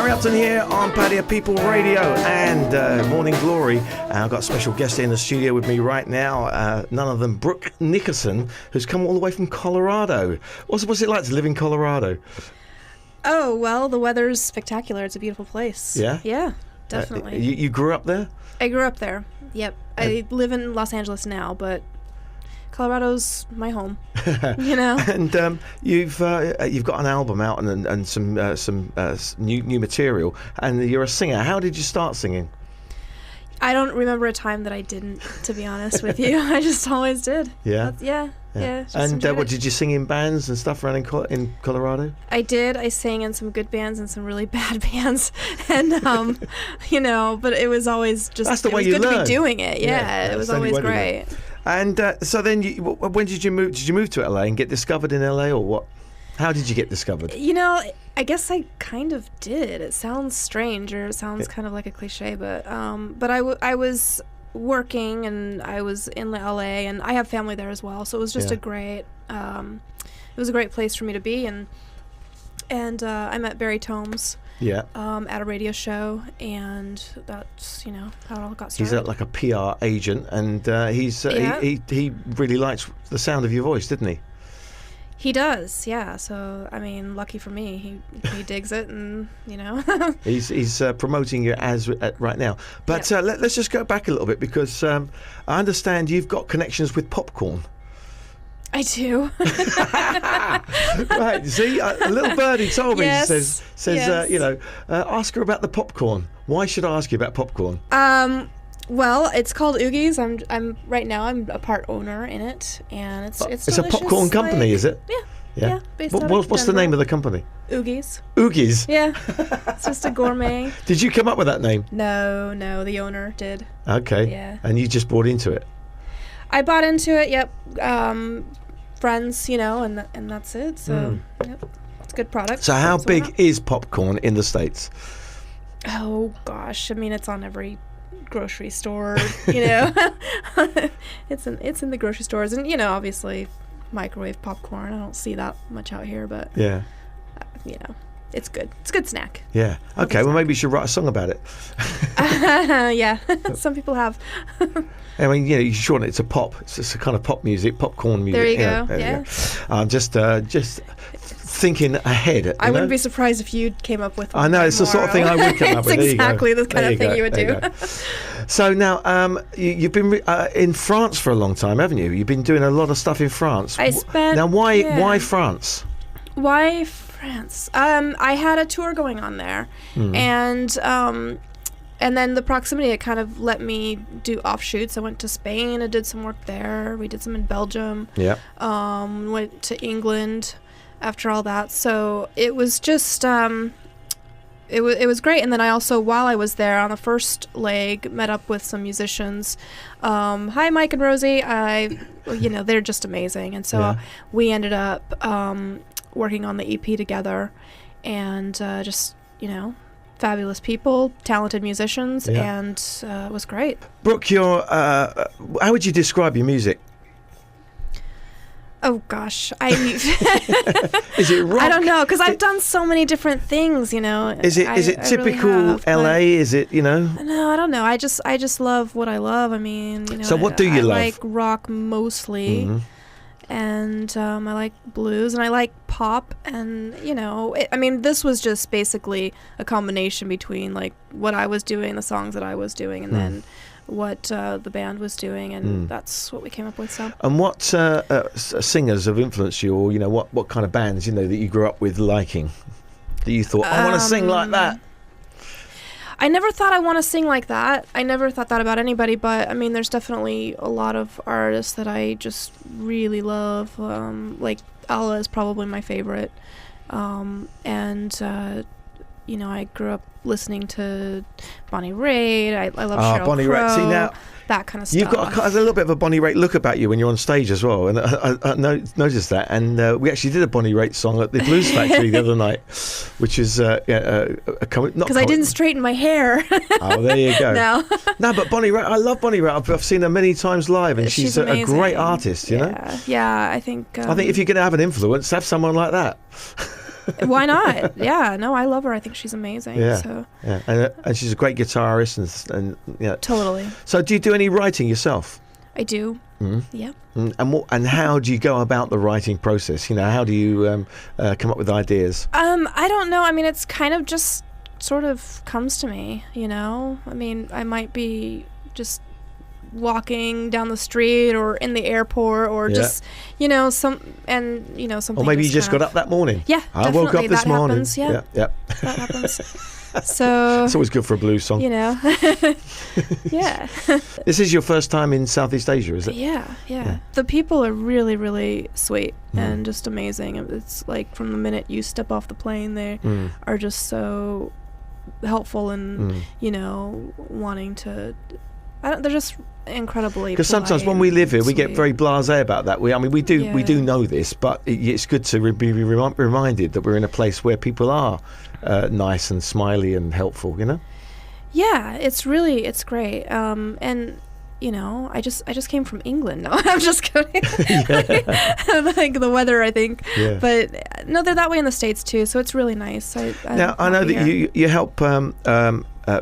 Upton here on Pattaya People Radio and Morning Glory. I've got a special guest in the studio with me right now, none other than Brooke Nickerson, who's come all the way from Colorado. What's it like to live in Colorado? Oh, well, the weather's spectacular. It's a beautiful place. Yeah? Yeah, definitely. You grew up there? I grew up there. Yep. I live in Los Angeles now, but Colorado's my home. You know. And you've got an album out and some new material, and you're a singer. How did you start singing? I don't remember a time that I didn't, to be honest with you. I just always did. Yeah. Yeah. And what did you sing in bands and stuff around in Colorado? I did. I sang in some good bands and some really bad bands, and you know. But it was always just. That's the way you learn. It was good to be doing it. Yeah, it was always great. And so then, when did you move? Did you move to LA and get discovered in LA, or what? How did you get discovered? You know, I guess I kind of did. It sounds strange, or it sounds kind of like a cliche, but I was working and I was in LA, and I have family there as well, so it was just a great. It was a great place for me to be, and I met Barry Tomes. Yeah. At a radio show, and that's how it all got started. He's like a PR agent, and he really likes the sound of your voice, didn't he? He does, yeah. So I mean, lucky for me, he digs it, and he's promoting you right now. But let's just go back a little bit, because I understand you've got connections with popcorn. I do. Right, see, a little birdie told me. Yes, says ask her about the popcorn. Why should I ask you about popcorn? Well, it's called Oogies. I'm right now. I'm a part owner in it, and it's a popcorn company, is it? Yeah. What's the name of the company? Oogies. Oogies. Yeah, it's just a gourmet. Did you come up with that name? No, the owner did. Okay. Yeah. And you just bought into it. I bought into it. Yep. Friends, and that's it. So, yep, it's a good product. So how big is popcorn in the States? Oh gosh, I mean, it's on every grocery store. It's in the grocery stores, and obviously microwave popcorn. I don't see that much out here, but it's good. It's a good snack. Yeah. Okay. Well, maybe you should write a song about it. Yeah. Some people have. I mean, you shorten it to pop. It's a kind of pop music, popcorn music. There you go. Yeah. I'm just thinking ahead. I wouldn't be surprised if you came up with one. I know, it's the sort of thing I would come up with. It's exactly the kind of thing you would do. So now, you've been in France for a long time, haven't you? You've been doing a lot of stuff in France. Now, why France? Why France? I had a tour going on there, and then the proximity, it kind of let me do offshoots. I went to Spain. I did some work there. We did some in Belgium. Yeah. Went to England after all that. So it was just, it was great. And then I also, while I was there on the first leg, met up with some musicians. Hi, Mike and Rosie. They're just amazing. And so we ended up working on the EP together, and fabulous people, talented musicians, and it was great. Brooke, how would you describe your music? Oh gosh, Is it rock? I don't know, because I've done so many different things. Is it typical really LA? Is it No, I don't know. I just love what I love. I mean, So what do you love? I like rock mostly. Mm-hmm. And I like blues, and I like pop, and this was just basically a combination between like what I was doing, the songs that I was doing, and then what the band was doing, and that's what we came up with. So. And what singers have influenced you, or what kind of bands that you grew up with liking, that you thought I want to sing like that? I never thought I want to sing like that. I never thought that about anybody, but I mean, there's definitely a lot of artists that I just really love. Like Alla is probably my favorite. I grew up listening to Bonnie Raitt. I love Sheryl Bonnie Crow, Raitt. See, now that kind of stuff. You've got a little bit of a Bonnie Raitt look about you when you're on stage as well, and I noticed that. And we actually did a Bonnie Raitt song at the Blues Factory the other night, which is because I didn't straighten my hair. Oh, there you go. No, but Bonnie Raitt, I love Bonnie Raitt. I've seen her many times live, and she's a great artist. You know. Yeah, I think. I think if you're going to have an influence, have someone like that. Why not? Yeah, no, I love her. I think she's amazing. Yeah, So. yeah, and she's a great guitarist, and yeah. Totally. So, do you do any writing yourself? I do. Mm-hmm. Yeah. And how do you go about the writing process? How do you come up with ideas? I don't know. I mean, it's kind of just sort of comes to me. I mean, I might be just walking down the street or in the airport or just something. Or maybe you just got up that morning. Yeah, I woke up this morning. Happens, yeah. That happens. So it's always good for a blues song. Yeah. This is your first time in Southeast Asia, is it? Yeah. The people are really, really sweet and just amazing. It's like from the minute you step off the plane, they are just so helpful and wanting to. They're just incredibly. Because sometimes when we live here, we get very blasé about that. We do know this, but it's good to be reminded that we're in a place where people are nice and smiley and helpful. Yeah, it's great. And I just came from England. No, I'm just kidding. Like the weather, I think. Yeah. But no, they're that way in the States too, so it's really nice. I know that you help.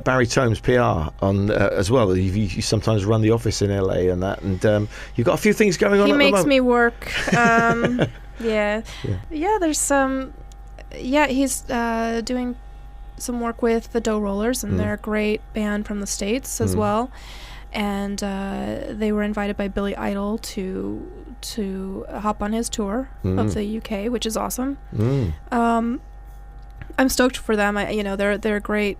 Barry Tomes PR on as well. You sometimes run the office in LA and that, and you've got a few things going on. He at makes the moment. me work. Yeah. There's some. He's doing some work with the Dough Rollers, and they're a great band from the States as well. And they were invited by Billy Idol to hop on his tour of the UK, which is awesome. I'm stoked for them. They're a great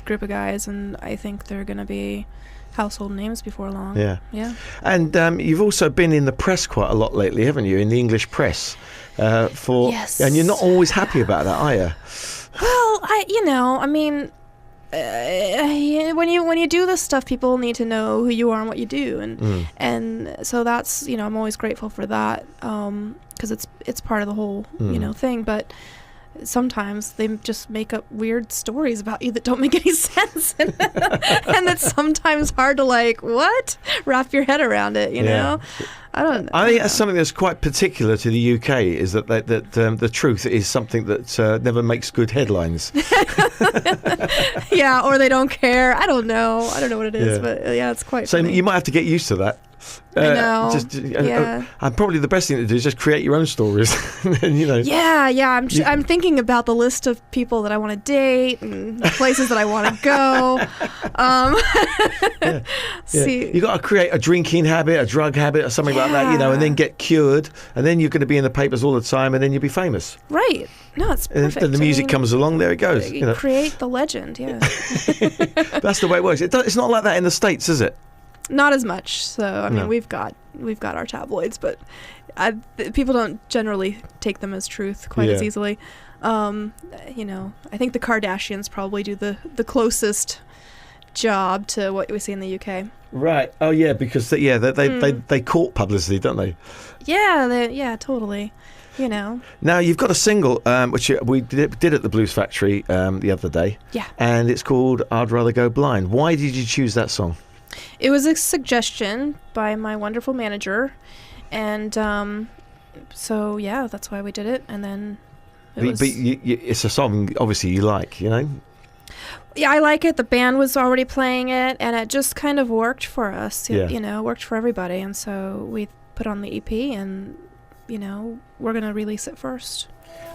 group of guys, and I think they're going to be household names before long. Yeah. And you've also been in the press quite a lot lately, haven't you? In the English press, yes. And you're not always happy about that, are you? Well, I mean, when you do this stuff, people need to know who you are and what you do, and so that's I'm always grateful for that, because it's part of the whole thing, but. Sometimes they just make up weird stories about you that don't make any sense, and it's sometimes hard to wrap your head around it. You know, I don't know. I think that's something that's quite particular to the UK. Is that the truth is something that never makes good headlines. Yeah, or they don't care. I don't know what it is, but it's quite. So funny. you might have to get used to that. I know. And probably the best thing to do is just create your own stories. Yeah. I'm thinking about the list of people that I want to date and places that I want to go. See, you got to create a drinking habit, a drug habit, or something like that, and then get cured, and then you're going to be in the papers all the time, and then you'll be famous. Right. No, it's perfect. And the music comes along, there it goes. Create the legend. Yeah. That's the way it works. It's not like that in the States, is it? Not as much. So I mean, we've got our tabloids, but people don't generally take them as truth quite as easily. I think the Kardashians probably do the closest job to what we see in the UK. Right. Oh yeah, because they court publicity, don't they? Yeah, totally. Now you've got a single which we did at the Blues Factory the other day. Yeah. And it's called "I'd Rather Go Blind." Why did you choose that song? It was a suggestion by my wonderful manager, and so that's why we did it. And then it's a song obviously you like, Yeah, I like it. The band was already playing it, and it just kind of worked for us. Worked for everybody, and so we put on the EP, and we're gonna release it first.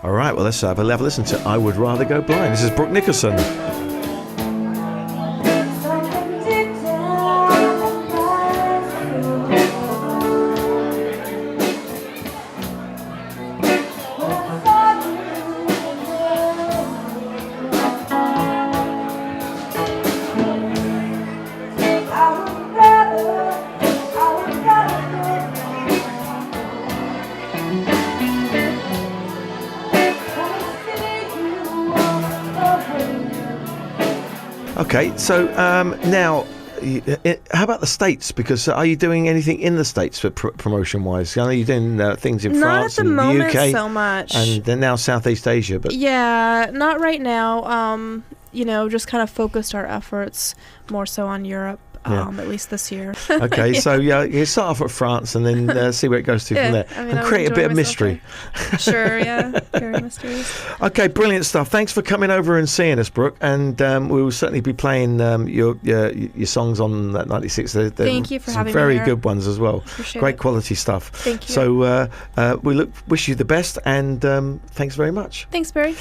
All right, well let's have a listen to "I Would Rather Go Blind." This is Brooke Nickerson. Okay, so now, how about the States? Because are you doing anything in the States for promotion-wise? I know you're doing things in France and the UK. Not at the moment so much. And then now Southeast Asia. But yeah, not right now. Just kind of focused our efforts more so on Europe. at least this year. Okay, so you start off at France and then see where it goes to from there. And create a bit of mystery. Sure, yeah. Very mysterious. Okay, brilliant stuff. Thanks for coming over and seeing us, Brooke. And we will certainly be playing your songs on that 96. Thank you for having me. Some very good ones as well. Appreciate Great it. quality stuff. Thank you. So we wish you the best, and thanks very much. Thanks, Barry.